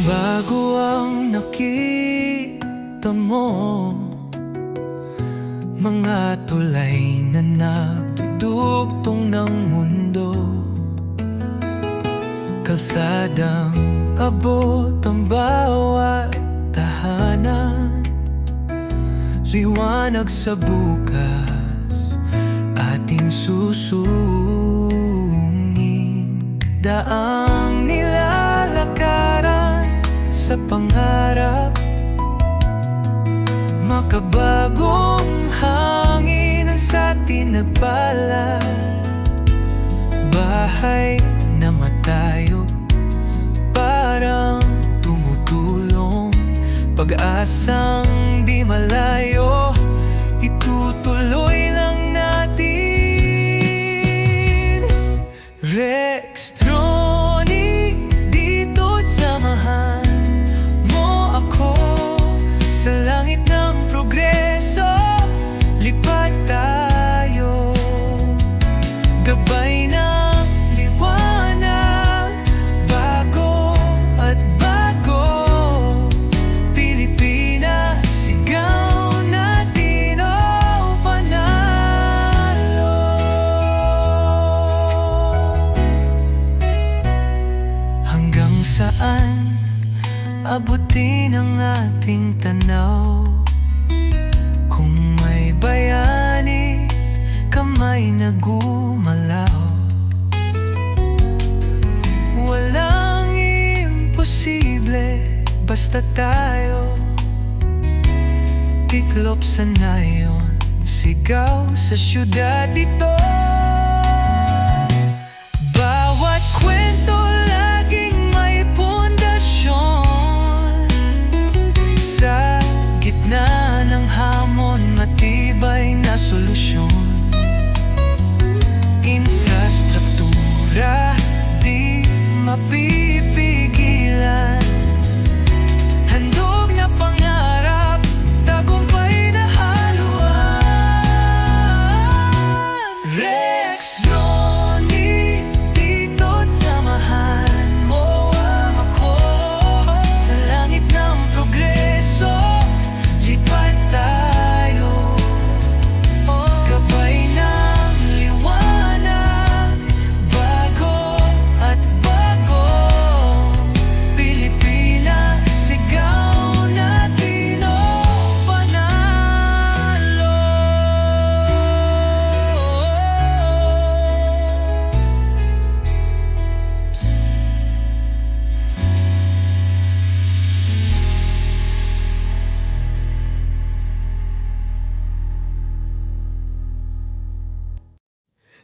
Bago ang nakita mo, mga tulay na nagdudugtong ng mundo, kalsadang abot ang bawat tahanan, liwanag sa bukas ating susungin, daang nilalakaran sa pangarap, makabagong hangin ang sa atin nagbalad, bahay na matayo parang tumutulong, pag-asang di malayo, itutuloy lang natin. Rextronic, dito't samahan mo ako sa langit ng progreso, lipat tayo, gabay ng liwanag, bago at bago, Pilipinas, sigaw natin, oh, panalo. Hanggang saan abutin ang ating tanaw, kung may bayani, kamay na gumalaw, walang imposible basta tayo, tiklop sa nayon, sigaw sa syudad ito. Bawat kwento laging may pundasyon, sa gitna ng hamon matibay na solusyon. Infrastruktura di mapipigilan, handog na pangarap, tagumpay na haluan. Rextronic, dito't samahan mo ako sa langit ng progreso, lipat tayo, gabay ng liwanag, bago at bago, Pilipinas, sigaw natin, oh, panalo.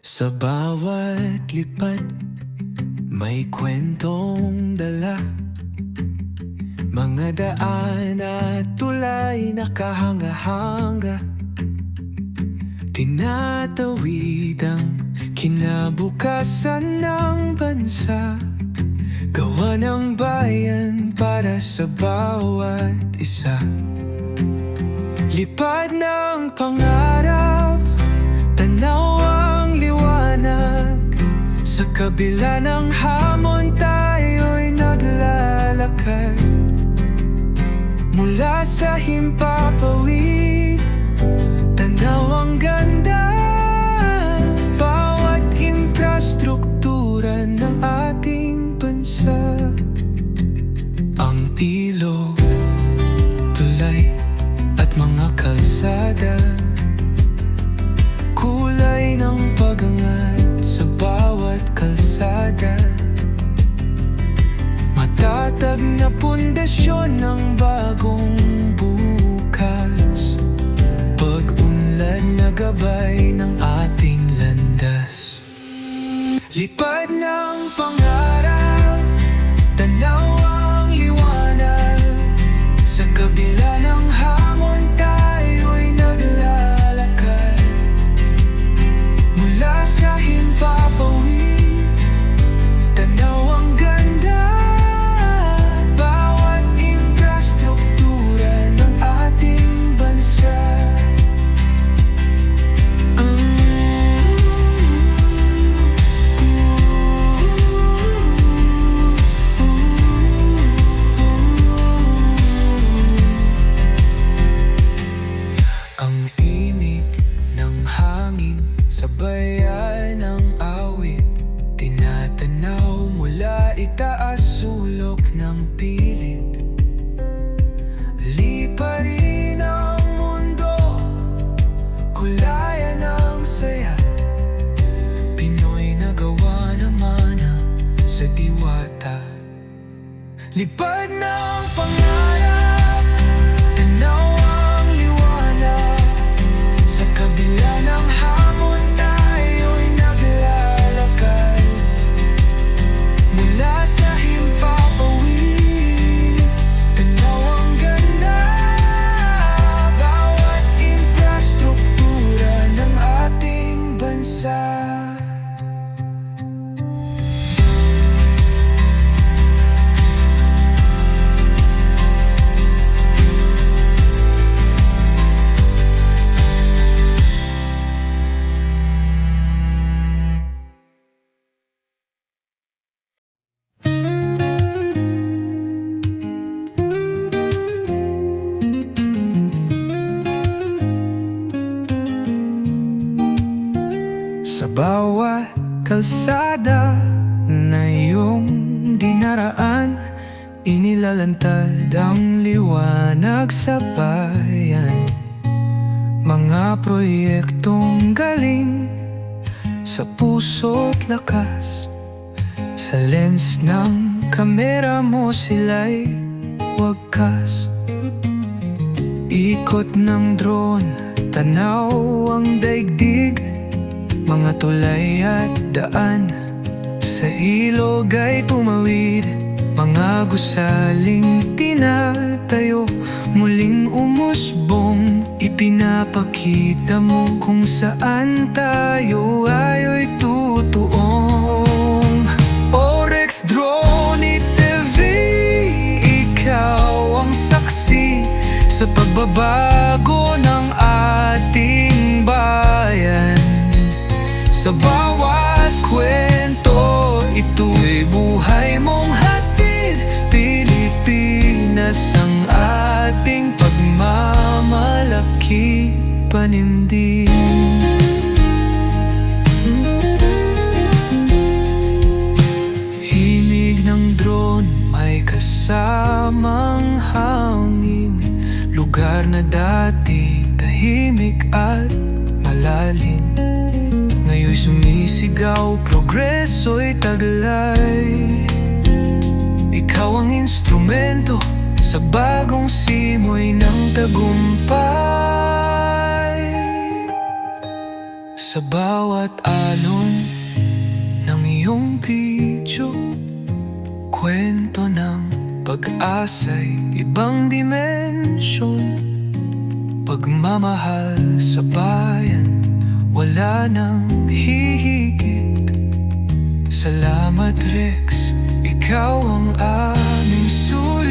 Sa bawat lipat may kwentong dala, mga daan at tulay nakahanga-hanga, tinatawid ang kinabukasan ng bansa, gawa ng bayan para sa bawat isa. Lipad ng pangarap, tanaw ang liwanag, sa kabila ng hamon tayo'y naglalakad, mula sa himpapawid, tanaw ang ganda, bawat infrastruktura ng ating bansa. Ang ilog, tulay at mga kalsada, kulay ng pag-angat sa bawat kalsada, matatag na pundasyon ng bagong bukas, pag-unlad na gabay ng ating landas. Lipad ng pangarap, tanaw ang liwanag, sa kabila ng hamon tayo'y naglalakad, mula sa himpapawid, tanaw ang ganda, bawat infrastruktura ng ating bansa. pilit. Liparin ang mundo, kulayan ang saya. Pinoy na gawa naman sa diwata. Lipad ng pangarap, tanaw ang liwanag. Sa kabila ng hamon tayo'y naglalakad. Mula sa himpapawid, tanaw ang ganda. Bawat infrastruktura ng ating bansa. Sa bawat kalsada na iyong dinaraan, inilalantad ang liwanag sa bayan. Mga proyektong galing sa puso't lakas. Sa lens ng kamera mo sila'y wagkas. Ikot ng drone, tanaw ang daigdig. Mga tulay at daan sa ilog ay tumawid. Mga gusaling tinatayo, muling umusbong. Ipinapakita mo kung saan tayo ayo'y tutuong. Orex Drone TV, ikaw ang saksi sa pagbabago ng ating bayan. Sa bawat kwento, ito'y buhay mong hatid. Pilipinas ang ating pagmamalaki, panindig. Himig ng drone, may kasamang hangin. Lugar na dati tahimik at malalim, ngayon'y sumisigaw, progreso'y taglay. Ikaw ang instrumento sa bagong simoy ng tagumpay. Sa bawat alon ng iyong video, kwento ng pag-asa'y ibang dimensyon. Pagmamahal sa bayan, wala nang hihigit. Salamat Rex, ikaw ang aming susi.